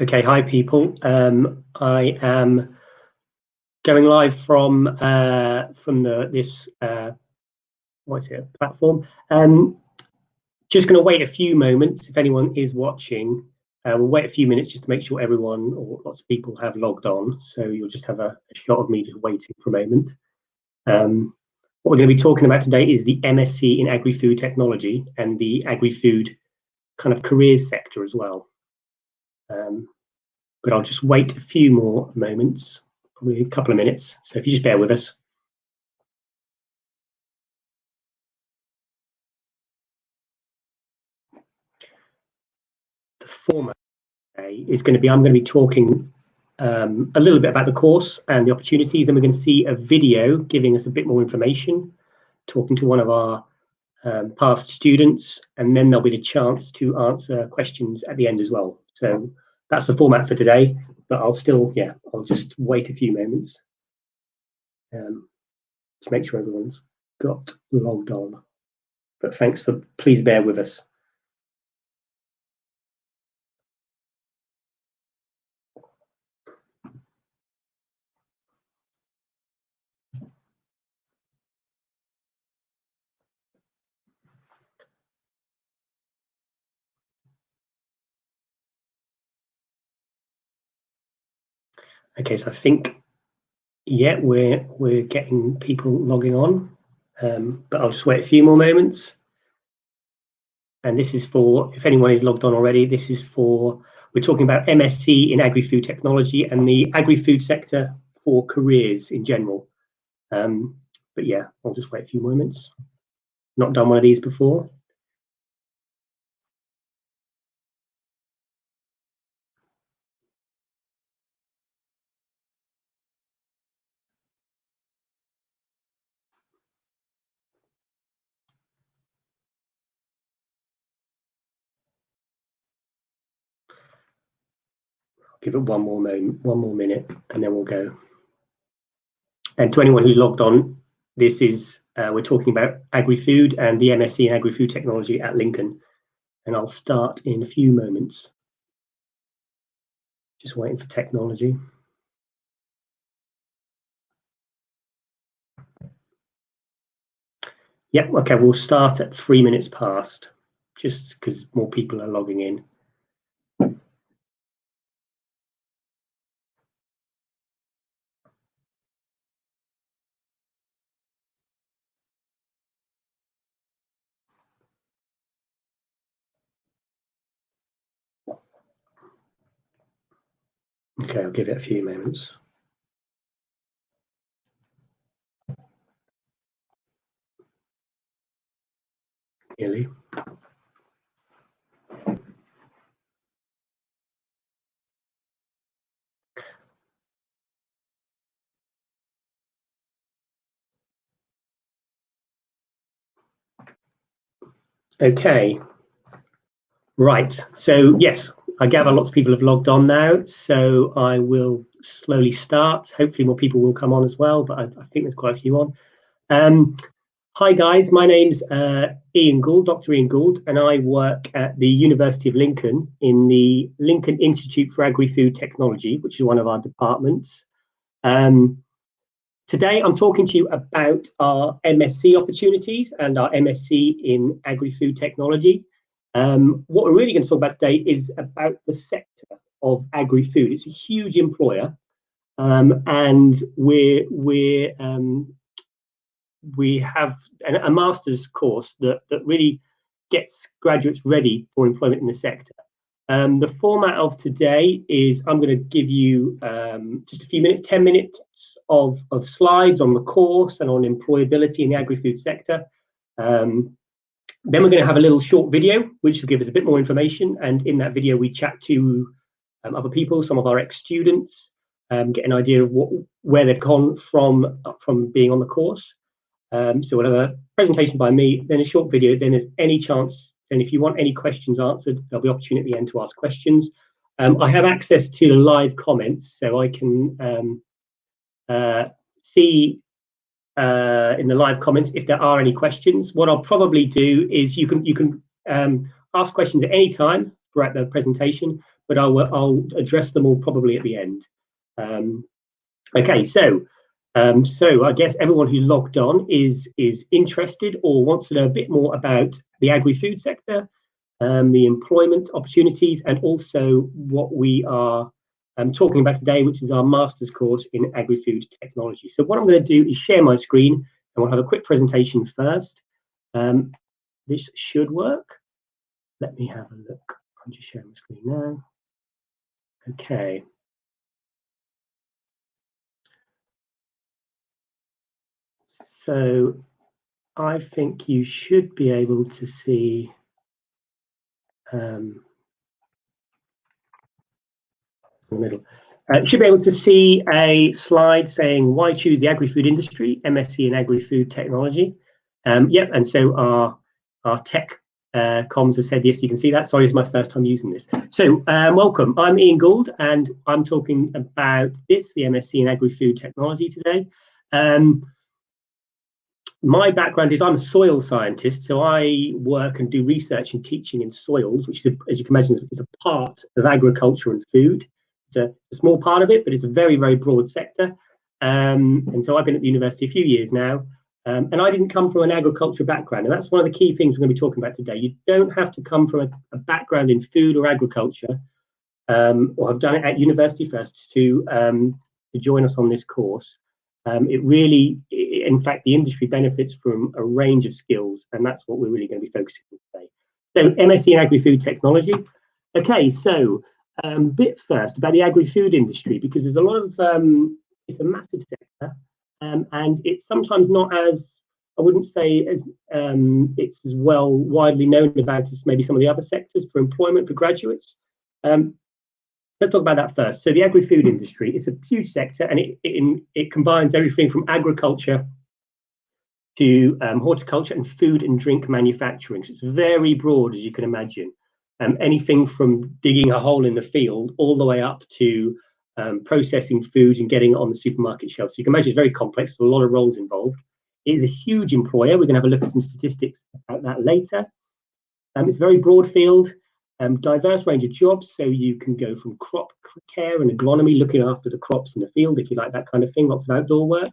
Okay, hi people. I am going live from this platform. Just going to wait a few moments. If anyone is watching, we'll wait a few minutes just to make sure everyone or lots of people have logged on. So you'll just have a shot of me just waiting for a moment. What we're going to be talking about today is the MSc in Agri-food Technology and the agri-food kind of careers sector as well. But I'll just wait a few more moments, probably a couple of minutes. So if you just bear with us. The format today is going to be, I'm going to be talking a little bit about the course and the opportunities. Then we're going to see a video giving us a bit more information, talking to one of our past students, and then there'll be the chance to answer questions at the end as well. So that's the format for today, but I'll just wait a few moments to make sure everyone's got logged on. But please bear with us. Okay, so I think, yeah, we're getting people logging on, but I'll just wait a few more moments. And this is for, if anyone is logged on already, this is for, we're talking about MSc in Agri-food Technology and the agri-food sector for careers in general. But yeah, I'll just wait a few moments. Not done one of these before. Give it one more minute, and then we'll go. And to anyone who's logged on, this is we're talking about agri-food and the MSc in Agri-food Technology at Lincoln, and I'll start in a few moments. Just waiting for technology. Yeah, okay, we'll start at 3 minutes past, just because more people are logging in. Okay, I'll give it a few moments. Nearly. Okay. Right. So yes, I gather lots of people have logged on now. So I will slowly start. Hopefully more people will come on as well, but I think there's quite a few on. Hi guys, my name's Iain Gould, Dr. Iain Gould, and I work at the University of Lincoln in the Lincoln Institute for Agri-food Technology, which is one of our departments. Today I'm talking to you about our MSc opportunities and our MSc in Agri-food Technology. What we're really going to talk about today is about the sector of agri-food. It's a huge employer, and we have a master's course that really gets graduates ready for employment in the sector. The format of today is I'm going to give you just a few minutes, 10 minutes of slides on the course and on employability in the agri-food sector. Then we're going to have a little short video, which will give us a bit more information. And in that video, we chat to other people, some of our ex-students, get an idea of where they've gone from being on the course. So we'll have a presentation by me, then a short video, then there's any chance, and if you want any questions answered, there'll be opportunity at the end to ask questions. I have access to the live comments, so I can see in the live comments if there are any questions. What I'll probably do is you can ask questions at any time throughout the presentation, but I'll address them all probably at the end. Okay, so I guess everyone who's logged on is interested or wants to know a bit more about the agri-food sector, the employment opportunities, and also what we are talking about today, which is our master's course in agri-food technology. So what I'm going to do is share my screen, and we'll have a quick presentation first. This should work. Let me have a look. I'm just sharing my screen now. Okay. So I think you should be able to see in the middle. You should be able to see a slide saying why choose the agri-food industry, MSc in Agri-food Technology. Yep, and so our tech comms have said yes, you can see that. Sorry, it's my first time using this. So welcome, I'm Iain Gould, and I'm talking about this, the MSc in Agri-food Technology today. My background is I'm a soil scientist, so I work and do research and teaching in soils, which is, as you can imagine, is a part of agriculture and food. It's a small part of it, but it's a very, very broad sector. And so I've been at the university a few years now, and I didn't come from an agriculture background, and that's one of the key things we're going to be talking about today. You don't have to come from a background in food or agriculture, or have done it at university first to join us on this course. In fact, the industry benefits from a range of skills, and that's what we're really going to be focusing on today. So, MSc in Agri-food Technology. Okay, so a bit first about the agri-food industry, because there's a lot of, it's a massive sector, and it's sometimes not as, I wouldn't say as, it's as well widely known about as maybe some of the other sectors for employment for graduates. Let's talk about that first. So the agri-food industry is a huge sector, and it combines everything from agriculture to horticulture and food and drink manufacturing. So it's very broad, as you can imagine. Anything from digging a hole in the field all the way up to processing food and getting it on the supermarket shelf. So you can imagine it's very complex, so a lot of roles involved. It is a huge employer. We're going to have a look at some statistics about that later. It's a very broad field. Diverse range of jobs, so you can go from crop care and agronomy, looking after the crops in the field, if you like that kind of thing, lots of outdoor work.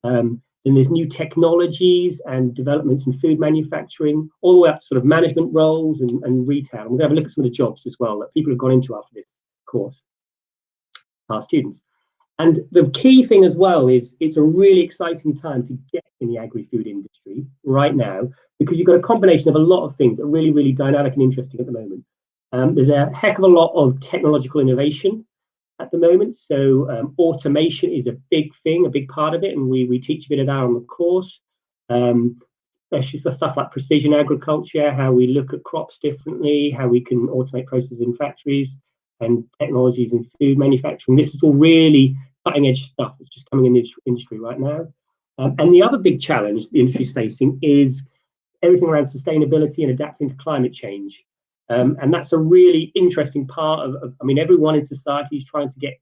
Then there's new technologies and developments in food manufacturing, all the way up to sort of management roles and retail. And we're going to have a look at some of the jobs as well that people have gone into after this course, our students. And the key thing as well is it's a really exciting time to get in the agri-food industry right now, because you've got a combination of a lot of things that are really, really dynamic and interesting at the moment. There's a heck of a lot of technological innovation at the moment. So automation is a big thing, a big part of it, and we teach a bit of that on the course, especially for stuff like precision agriculture, how we look at crops differently, how we can automate processes in factories, and technologies in food manufacturing. This is all really cutting edge stuff that's just coming in the industry right now. And the other big challenge the industry is facing is everything around sustainability and adapting to climate change. And that's a really interesting part of I mean, everyone in society is trying to get,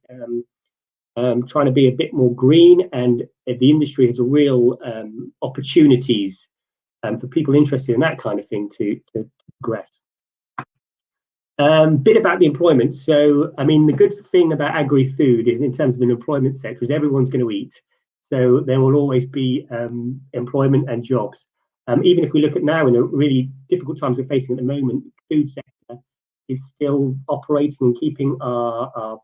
trying to be a bit more green, and the industry has a real opportunities for people interested in that kind of thing to progress. Bit about the employment. So, I mean, the good thing about agri-food in terms of an employment sector is everyone's going to eat. So there will always be employment and jobs. Even if we look at now in the really difficult times we're facing at the moment, the food sector is still operating and keeping our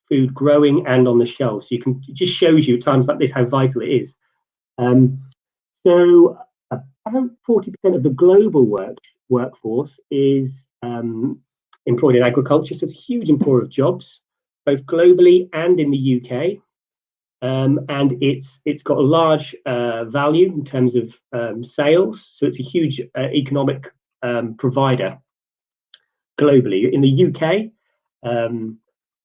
food growing and on the shelves. So it just shows you at times like this how vital it is. So about 40% of the global workforce is employed in agriculture. So it's a huge employer of jobs, both globally and in the UK. And it's got a large value in terms of sales. So it's a huge economic provider globally. In the UK,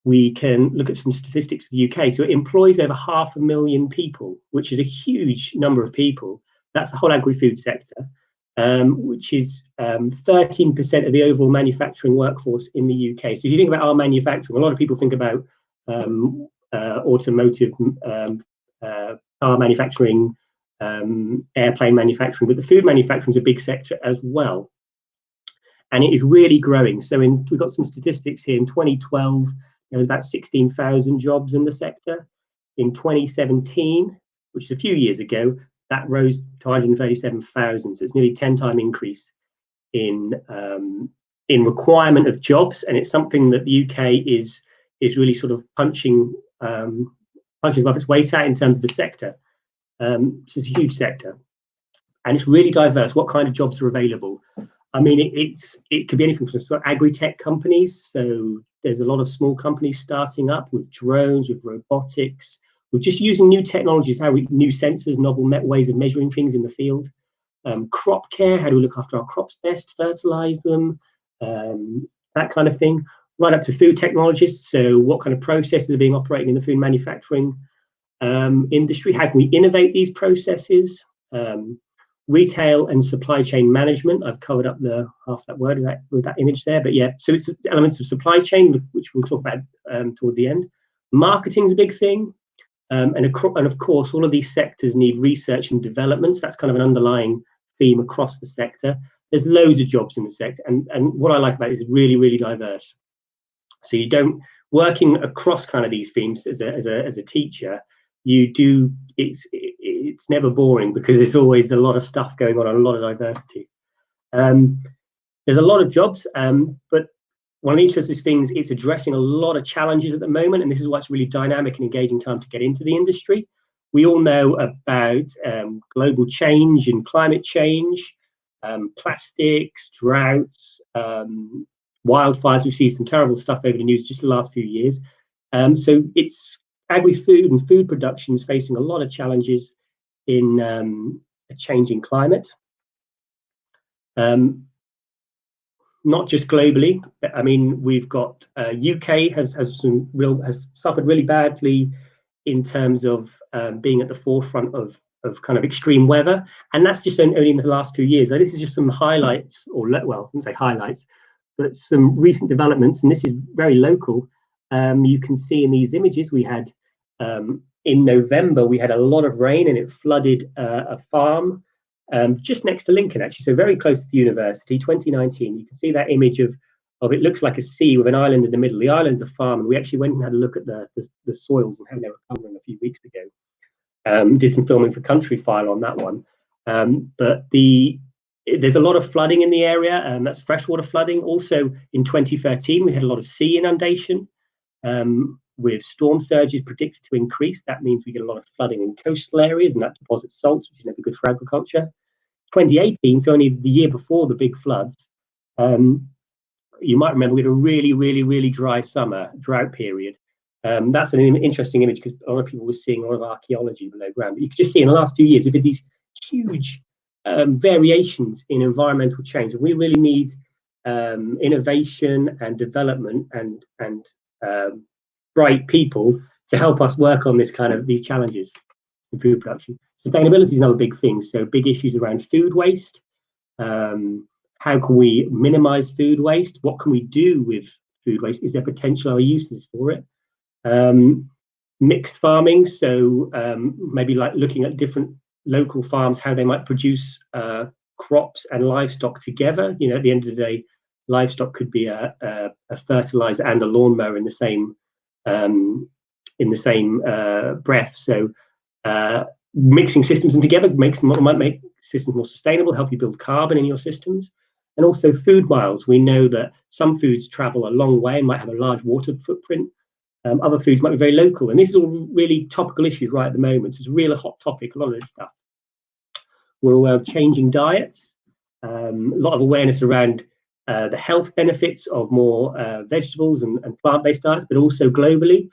we can look at some statistics of the UK. So it employs over 500,000 people, which is a huge number of people. That's the whole agri-food sector, which is 13% of the overall manufacturing workforce in the UK. So if you think about our manufacturing, a lot of people think about automotive, car manufacturing, airplane manufacturing, but the food manufacturing is a big sector as well. and it is really growing. So we've got some statistics here. In 2012, there was about 16,000 jobs in the sector. In 2017, which is a few years ago, that rose to 137,000. So it's nearly 10-time increase in requirement of jobs, and it's something that the UK is really sort of punching above its weight at in terms of the sector. It's a huge sector, and it's really diverse. What kind of jobs are available? I mean, it could be anything from sort of agri-tech companies. So there's a lot of small companies starting up with drones, with robotics, with just using new technologies, new sensors, novel ways of measuring things in the field. Crop care, how do we look after our crops best, fertilize them, that kind of thing. Right up to food technologists. So what kind of processes are being operating in the food manufacturing industry? How can we innovate these processes? Retail and supply chain management. I've covered up the half that word with that image there, but yeah, so it's elements of supply chain, which we'll talk about towards the end. Marketing's a big thing, and of course, all of these sectors need research and development. So that's kind of an underlying theme across the sector. There's loads of jobs in the sector, and what I like about it is really, really diverse. So you don't working across kind of these themes as a teacher. You do it's never boring because there's always a lot of stuff going on, a lot of diversity. There's a lot of jobs, but one of the interesting things, it's addressing a lot of challenges at the moment, and this is why it's really dynamic and engaging time to get into the industry. We all know about global change and climate change, plastics, droughts, wildfires. We've seen some terrible stuff over the news just the last few years. So it's agri-food and food production is facing a lot of challenges in a changing climate. Not just globally, but I mean, we've got UK has suffered really badly in terms of being at the forefront of kind of extreme weather, and that's just only in the last few years. So this is just some highlights, or well, I wouldn't say highlights, but some recent developments, and this is very local. You can see in these images we had in November we had a lot of rain and it flooded a farm just next to Lincoln, actually, so very close to the university. 2019, you can see that image of it looks like a sea with an island in the middle. The island's a farm, and we actually went and had a look at the soils and how they were covering a few weeks ago. Did some filming for Country File on that one, but there's a lot of flooding in the area, and that's freshwater flooding. Also in 2013 we had a lot of sea inundation with storm surges predicted to increase. That means we get a lot of flooding in coastal areas, and that deposits salts, which is never good for agriculture. 2018, so only the year before the big floods, you might remember we had a really, really, really dry summer, drought period. That's an interesting image because a lot of people were seeing a lot of archaeology below ground. But you can just see in the last 2 years, we've had these huge variations in environmental change. And we really need innovation and development and bright people to help us work on these challenges in food production. Sustainability is another big thing. So big issues around food waste. How can we minimize food waste? What can we do with food waste? Is there potential uses for it? Mixed farming, so maybe like looking at different local farms, how they might produce crops and livestock together. You know, at the end of the day, livestock could be a fertilizer and a lawnmower in the same breath. So mixing systems together might make systems more sustainable, help you build carbon in your systems. And also food miles. We know that some foods travel a long way and might have a large water footprint. Other foods might be very local, and this is all really topical issues right at the moment. So it's a real hot topic, a lot of this stuff. We're aware of changing diets, a lot of awareness around the health benefits of more vegetables and plant-based diets, but also globally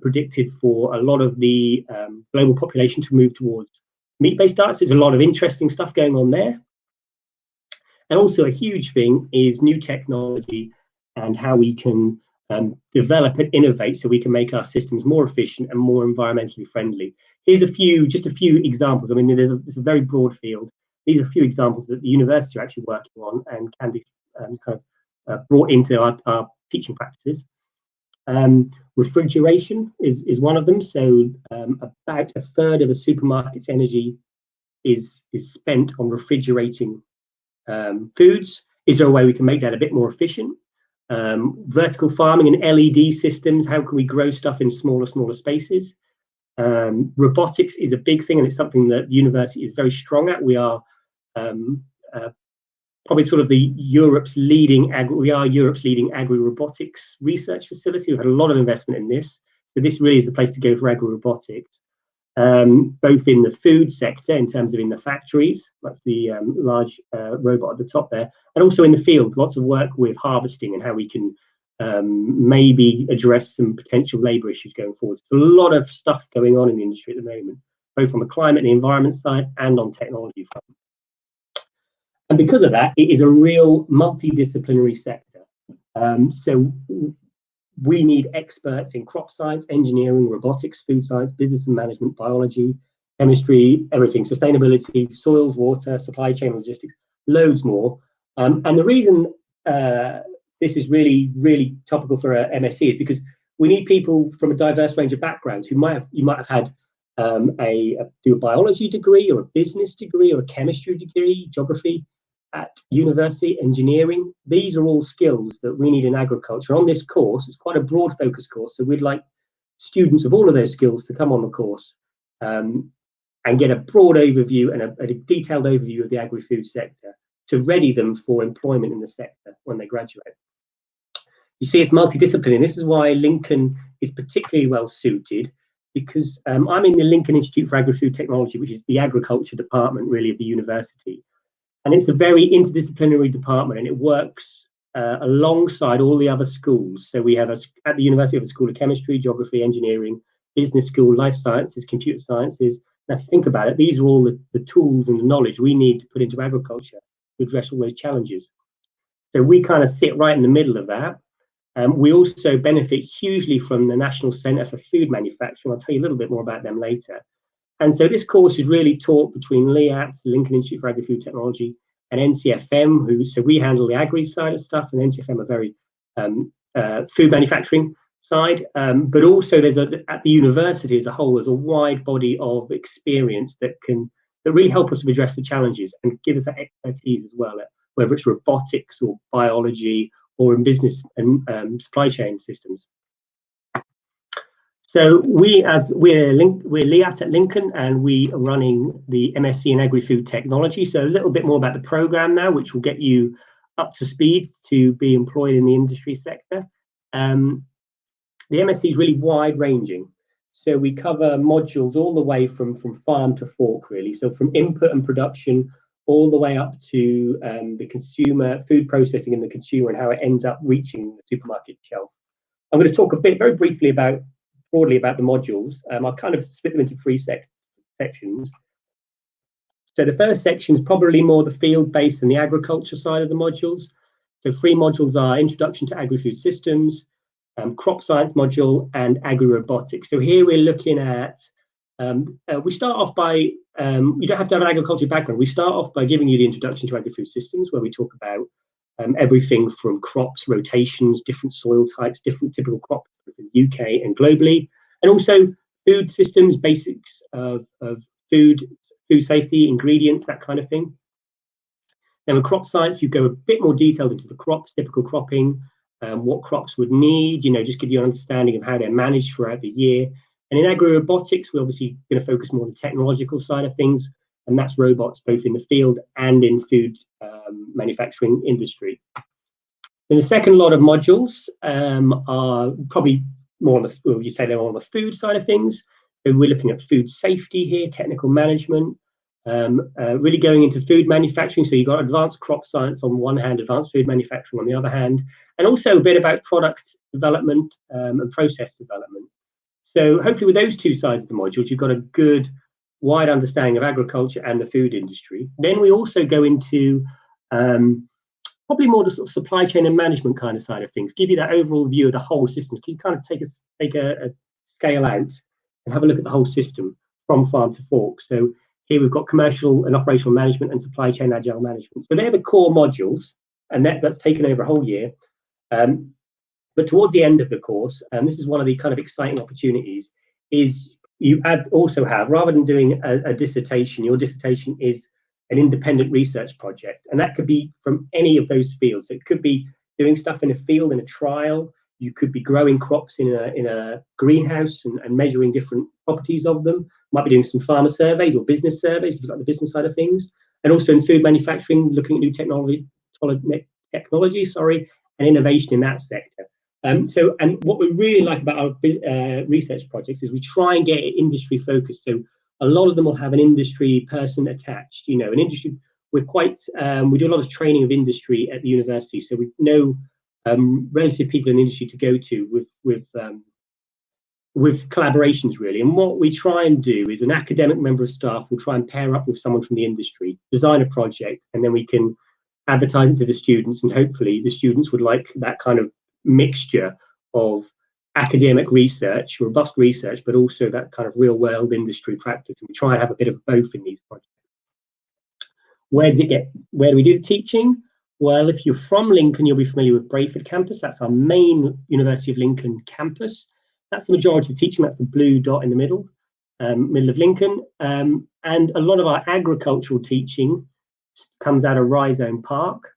predicted for a lot of the global population to move towards meat-based diets. There's a lot of interesting stuff going on there. And also a huge thing is new technology and how we can develop and innovate so we can make our systems more efficient and more environmentally friendly. Here's just a few examples. I mean, there's a very broad field. These are a few examples that the university are actually working on and can be brought into our teaching practices. Refrigeration is one of them. So about a third of a supermarket's energy is spent on refrigerating foods, Is there a way we can make that a bit more efficient? Vertical farming and LED systems, how can we grow stuff in smaller spaces? Robotics is a big thing, and it's something that the university is very strong at. We are probably sort of Europe's leading agri-robotics research facility. We've had a lot of investment in this, so this really is the place to go for agri-robotics, both in the food sector in terms of in the factories, that's the large robot at the top there, and also in the field, lots of work with harvesting and how we can maybe address some potential labour issues going forward. So a lot of stuff going on in the industry at the moment, both on the climate and the environment side and on technology front. And because of that, it is a real multidisciplinary sector. So we need experts in crop science, engineering, robotics, food science, business and management, biology, chemistry, everything, sustainability, soils, water, supply chain, logistics, loads more. And the reason this is really topical for a MSc is because we need people from a diverse range of backgrounds who you might have had do a biology degree or a business degree or a chemistry degree, geography at university, engineering. These are all skills that we need in agriculture. On this course, it's quite a broad focus course, so we'd like students of all of those skills to come on the course and get a broad overview and a detailed overview of the agri-food sector to ready them for employment in the sector when they graduate. You see, it's multidisciplinary. This is why Lincoln is particularly well suited, because I'm in the Lincoln Institute for Agri-food Technology, which is the agriculture department really of the university. And it's a very interdisciplinary department, and it works alongside all the other schools. So we have at the university, we have a school of chemistry, geography, engineering, business school, life sciences, computer sciences. Now, if you think about it, these are all the tools and the knowledge we need to put into agriculture to address all those challenges. So we kind of sit right in the middle of that. We also benefit hugely from the National Centre for Food Manufacturing. I'll tell you a little bit more about them later. And so this course is really taught between LIAT, the Lincoln Institute for Agri-food Technology, and NCFM, so we handle the agri side of stuff, and NCFM are very food manufacturing side. But also at the university as a whole, there's a wide body of experience that really help us to address the challenges and give us that expertise as well, whether it's robotics or biology or in business and supply chain systems. So we're LIAT at Lincoln, and we are running the MSc in Agri-food Technology. So a little bit more about the program now, which will get you up to speed to be employed in the industry sector. The MSc is really wide ranging. So we cover modules all the way from farm to fork, really. So from input and production all the way up to the consumer, food processing and the consumer, and how it ends up reaching the supermarket shelf. I'm going to talk very briefly broadly about the modules. I'll kind of split them into three sections. So the first section is probably more the field-based and the agriculture side of the modules. So three modules are Introduction to Agri-food Systems, Crop Science module, and Agri-robotics. So here we're looking at, we start off by, you don't have to have an agriculture background. We start off by giving you the Introduction to Agri-food Systems, where we talk about everything from crops, rotations, different soil types, different typical crops in the UK and globally, and also food systems, basics of food safety, ingredients, that kind of thing. Then with crop science, you go a bit more detailed into the crops, typical cropping, what crops would need, just give you an understanding of how they're managed throughout the year. And in agri-robotics, we're obviously going to focus more on the technological side of things, and that's robots both in the field and in food manufacturing industry. And the second lot of modules are probably more on they're on the food side of things. So we're looking at food safety here, technical management, really going into food manufacturing. So you've got advanced crop science on one hand, advanced food manufacturing on the other hand, and also a bit about product development and process development. So hopefully with those two sides of the modules, you've got a good wide understanding of agriculture and the food industry. Then we also go into probably more the sort of supply chain and management kind of side of things, give you that overall view of the whole system. Can you kind of take a scale out and have a look at the whole system from farm to fork? So here we've got commercial and operational management and supply chain agile management. So they're the core modules, and that's taken over a whole year. But towards the end of the course, and this is one of the kind of exciting opportunities, is you also have, rather than doing a dissertation, your dissertation is an independent research project, and that could be from any of those fields. So it could be doing stuff in a field in a trial. You could be growing crops in a greenhouse and measuring different properties of them. Might be doing some farmer surveys or business surveys, if you like the business side of things. And also in food manufacturing, looking at new technology, and innovation in that sector. And what we really like about our research projects is we try and get it industry focused. So a lot of them will have an industry person attached. You know, an industry. We're quite. We do a lot of training of industry at the university, so we know relative people in the industry to go to with collaborations really. And what we try and do is an academic member of staff will try and pair up with someone from the industry, design a project, and then we can advertise it to the students, and hopefully the students would like that kind of mixture of academic research, robust research, but also that kind of real world industry practice. And we try and have a bit of both in these projects. Where do we do the teaching? Well, if you're from Lincoln, you'll be familiar with Brayford campus. That's our main University of Lincoln campus. That's the majority of the teaching. That's the blue dot in the middle of Lincoln. And a lot of our agricultural teaching comes out of Rhizome Park,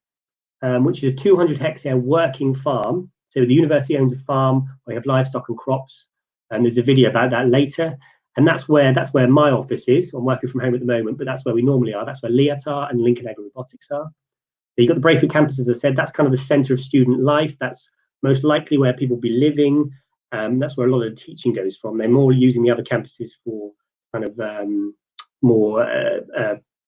which is a 200-hectare working farm. So the university owns a farm. We have livestock and crops, and there's a video about that later. And that's where my office is. I'm working from home at the moment, but that's where we normally are. That's where LIAT are and Lincoln Agri-Robotics are. You've got the Brayford campus, as I said. That's kind of the centre of student life. That's most likely where people will be living. That's where a lot of the teaching goes from. They're more using the other campuses for kind of more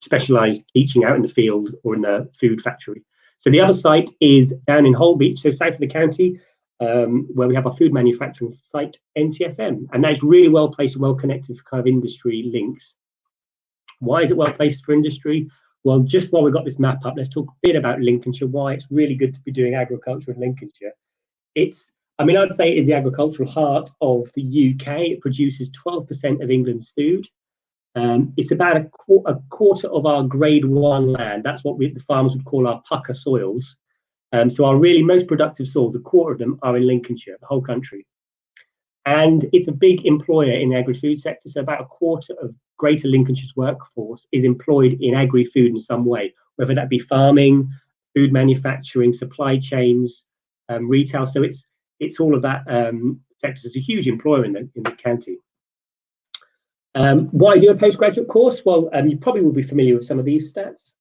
specialised teaching out in the field or in the food factory. So the other site is down in Holbeach, so south of the county, where we have our food manufacturing site, NCFM. And that's really well placed and well connected for kind of industry links. Why is it well placed for industry? Well, just while we've got this map up, let's talk a bit about Lincolnshire, why it's really good to be doing agriculture in Lincolnshire. I'd say it is the agricultural heart of the UK. It produces 12% of England's food. It's about a quarter of our grade 1 land. That's what the farmers would call our pucker soils. So our really most productive soils, a quarter of them are in Lincolnshire, the whole country. And it's a big employer in the agri-food sector. So about a quarter of Greater Lincolnshire's workforce is employed in agri-food in some way, whether that be farming, food manufacturing, supply chains, retail. So it's all of that sector. It's a huge employer in the county. Why do a postgraduate course? Well, you probably will be familiar with some of these stats.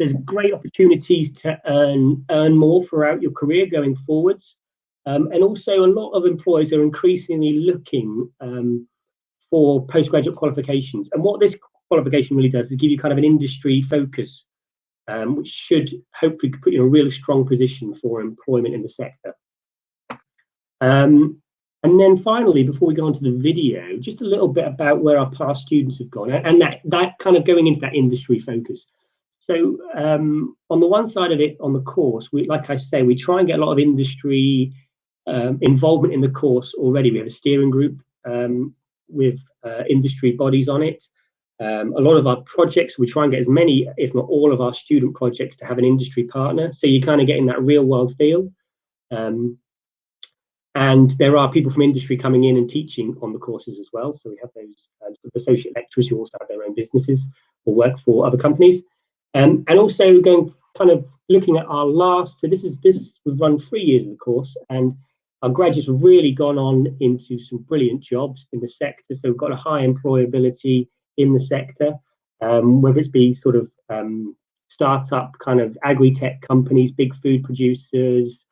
There's great opportunities to earn more throughout your career going forwards. And also a lot of employers are increasingly looking for postgraduate qualifications. And what this qualification really does is give you kind of an industry focus, which should hopefully put you in a really strong position for employment in the sector. And then finally, before we go on to the video, just a little bit about where our past students have gone, and that kind of going into that industry focus. So on the one side of it, on the course, like I say, we try and get a lot of industry involvement in the course already. We have a steering group with industry bodies on it. A lot of our projects, we try and get as many, if not all of our student projects to have an industry partner. So you're kind of getting that real world feel. And there are people from industry coming in and teaching on the courses as well. So we have those associate lecturers who also have their own businesses or work for other companies. And also going kind of looking at our last, so we've run 3 years of the course, and our graduates have really gone on into some brilliant jobs in the sector. So we've got a high employability in the sector, whether it's be sort of startup kind of agri-tech companies, big food producers.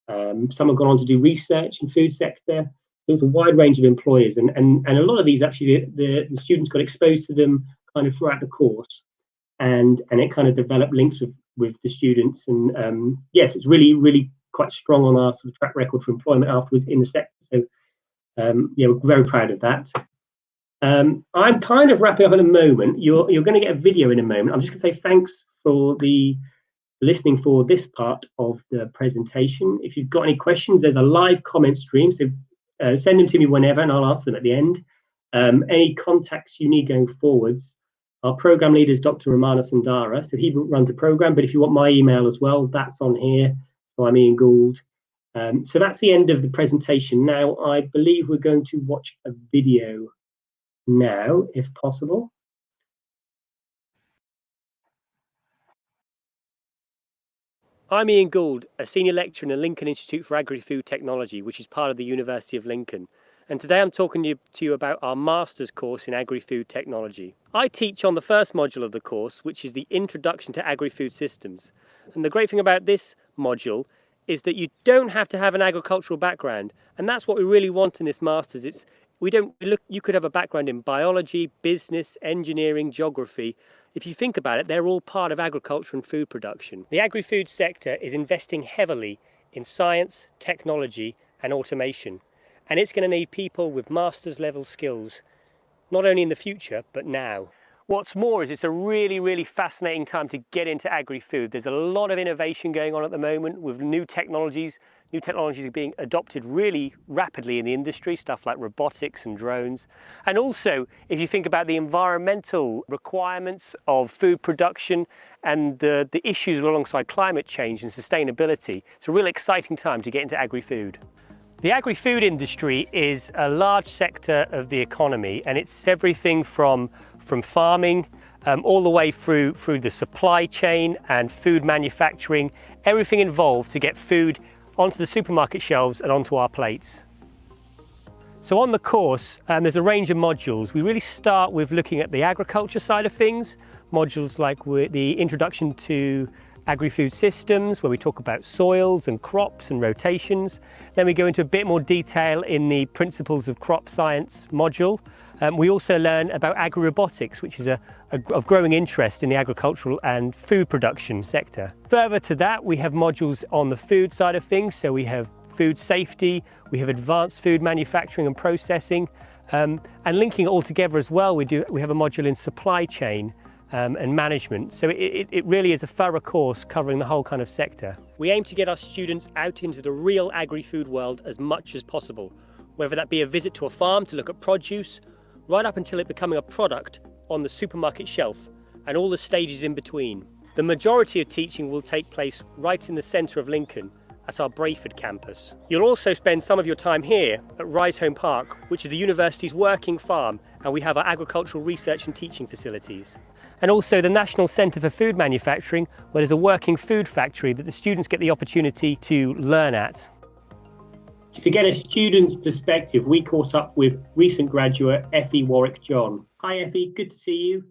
Some have gone on to do research in food sector. There's a wide range of employers, and a lot of these actually the students got exposed to them kind of throughout the course, and it kind of developed links with the students. And yes, it's really quite strong on our sort of track record for employment afterwards in the sector. So yeah, we're very proud of that. I'm kind of wrapping up in a moment. You're going to get a video in a moment. I'm just going to say thanks for listening for this part of the presentation. If you've got any questions, there's a live comment stream, so send them to me whenever and I'll answer them at the end. Any contacts you need going forwards, our program leader is Dr. Ramana Sundara, so he runs the program, but if you want my email as well, that's on here. So I'm Iain Gould. So that's the end of the presentation. Now, I believe we're going to watch a video now, if possible. I'm Iain Gould, a senior lecturer in the Lincoln Institute for Agri-food Technology, which is part of the University of Lincoln. And today I'm talking to you about our master's course in Agri-food Technology. I teach on the first module of the course, which is the Introduction to Agri-food Systems. And the great thing about this module is that you don't have to have an agricultural background. And that's what we really want in this master's. You could have a background in biology, business, engineering, geography. If you think about it, they're all part of agriculture and food production. The agri-food sector is investing heavily in science, technology and automation. And it's going to need people with master's level skills, not only in the future, but now. What's more is it's a really fascinating time to get into agri-food. There's a lot of innovation going on at the moment with new technologies. New technologies are being adopted really rapidly in the industry, stuff like robotics and drones. And also, if you think about the environmental requirements of food production and the issues alongside climate change and sustainability, it's a really exciting time to get into agri-food. The agri-food industry is a large sector of the economy, and it's everything from farming all the way through the supply chain and food manufacturing, everything involved to get food onto the supermarket shelves and onto our plates. So on the course, there's a range of modules. We really start with looking at the agriculture side of things, modules like the Introduction to Agri-food Systems, where we talk about soils and crops and rotations. Then we go into a bit more detail in the Principles of Crop Science module. We also learn about agri-robotics, which is of growing interest in the agricultural and food production sector. Further to that, we have modules on the food side of things. So we have food safety, we have advanced food manufacturing and processing, and linking it all together as well, we have a module in supply chain and management. So it really is a thorough course covering the whole kind of sector. We aim to get our students out into the real agri-food world as much as possible, whether that be a visit to a farm to look at produce, right up until it becoming a product on the supermarket shelf and all the stages in between. The majority of teaching will take place right in the centre of Lincoln at our Brayford campus. You'll also spend some of your time here at Rysholme Park, which is the university's working farm, and we have our agricultural research and teaching facilities. And also the National Centre for Food Manufacturing, where there's a working food factory that the students get the opportunity to learn at. To get a student's perspective, we caught up with recent graduate Effie Warwick-John. Hi Effie, good to see you.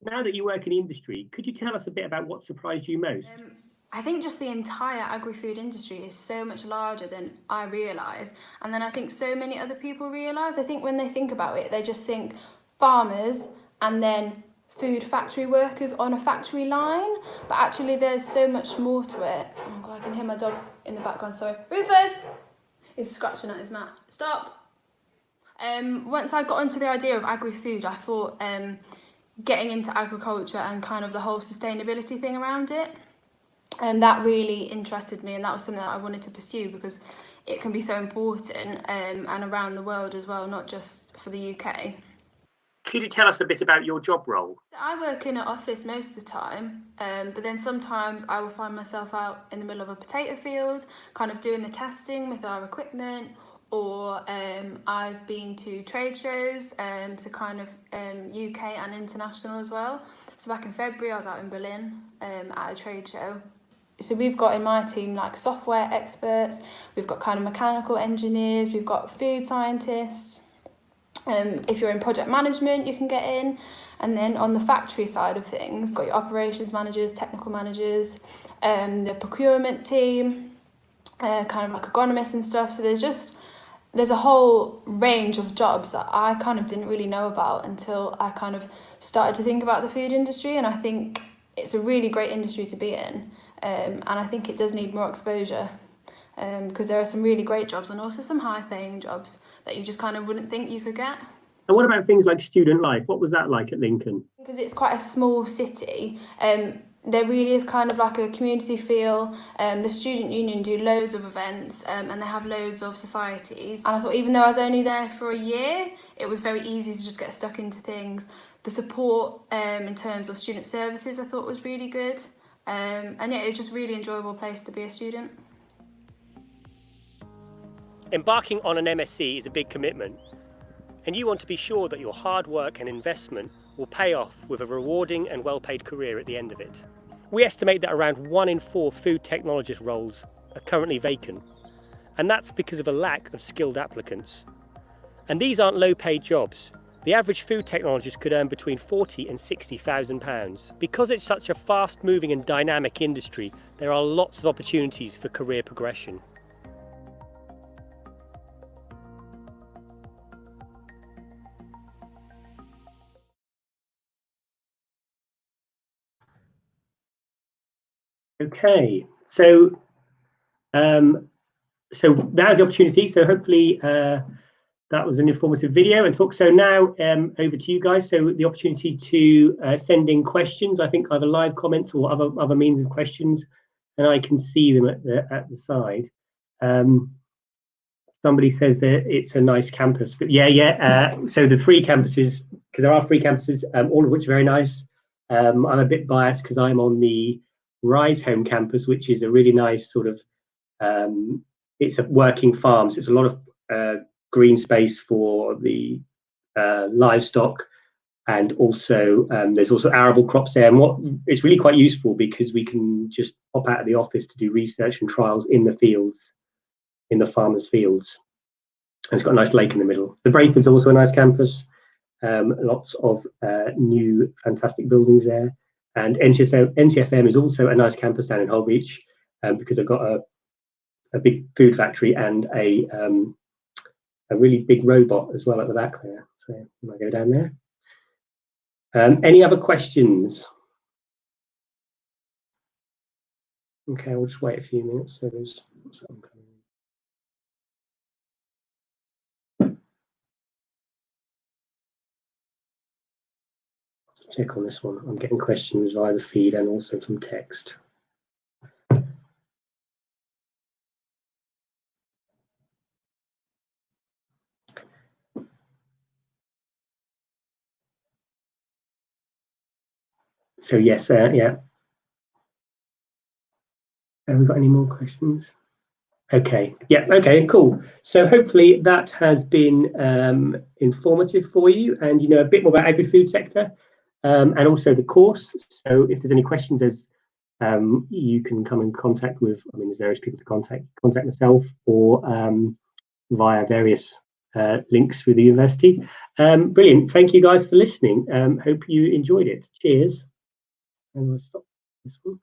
Now that you work in the industry, could you tell us a bit about what surprised you most? I think just the entire agri-food industry is so much larger than I realise, and then I think so many other people realise. I think when they think about it, they just think farmers and then food factory workers on a factory line, but actually there's so much more to it. Oh God, I can hear my dog in the background, sorry. Rufus! He's scratching at his mat. Stop! Once I got into the idea of agri-food, I thought getting into agriculture and kind of the whole sustainability thing around it, and that really interested me, and that was something that I wanted to pursue because it can be so important and around the world as well, not just for the UK. Could you tell us a bit about your job role? I work in an office most of the time, but then sometimes I will find myself out in the middle of a potato field, kind of doing the testing with our equipment, or I've been to trade shows, to kind of UK and international as well. So back in February I was out in Berlin at a trade show. So we've got in my team like software experts, we've got kind of mechanical engineers, we've got food scientists. If you're in project management, you can get in. And then on the factory side of things, got your operations managers, technical managers, the procurement team, kind of like agronomists and stuff. So there's a whole range of jobs that I kind of didn't really know about until I kind of started to think about the food industry. And I think it's a really great industry to be in. And I think it does need more exposure because there are some really great jobs and also some high paying jobs that you just kind of wouldn't think you could get. And what about things like student life? What was that like at Lincoln? Because it's quite a small city, there really is kind of like a community feel. The student union do loads of events and they have loads of societies. And I thought even though I was only there for a year, it was very easy to just get stuck into things. The support in terms of student services I thought was really good. And yeah, it's just a really enjoyable place to be a student. Embarking on an MSc is a big commitment, and you want to be sure that your hard work and investment will pay off with a rewarding and well-paid career at the end of it. We estimate that around 1 in 4 food technologist roles are currently vacant, and that's because of a lack of skilled applicants. And these aren't low-paid jobs. The average food technologist could earn between £40,000 and £60,000. Because it's such a fast-moving and dynamic industry, there are lots of opportunities for career progression. Okay, so so that is the opportunity. So hopefully that was an informative video and talk. So now over to you guys. So the opportunity to send in questions. I think either live comments or other means of questions, and I can see them at the side. Somebody says that it's a nice campus, but yeah. So the free campuses, because there are free campuses, all of which are very nice. I'm a bit biased because I'm on the Rise Home campus, which is a really nice sort of. It's a working farm, so it's a lot of green space for the livestock, and also there's also arable crops there. And it's really quite useful because we can just pop out of the office to do research and trials in the fields, in the farmers' fields. And it's got a nice lake in the middle. The Brayford's also a nice campus. Lots of new fantastic buildings there. And NCFM is also a nice campus down in Holbeach because they've got a big food factory and a really big robot as well at the back there. So I might go down there. Any other questions? Okay, I'll just wait a few minutes. So there's something coming in. Check on this one. I'm getting questions via the feed and also from text. So yes, yeah. Have we got any more questions? Okay, yeah, okay, cool. So hopefully that has been informative for you, and you know a bit more about agri-food sector and also the course. So if there's any questions, you can come in contact with, I mean, there's various people to contact myself or via various links through the university. Brilliant, thank you guys for listening. Hope you enjoyed it. Cheers. And we'll stop this one.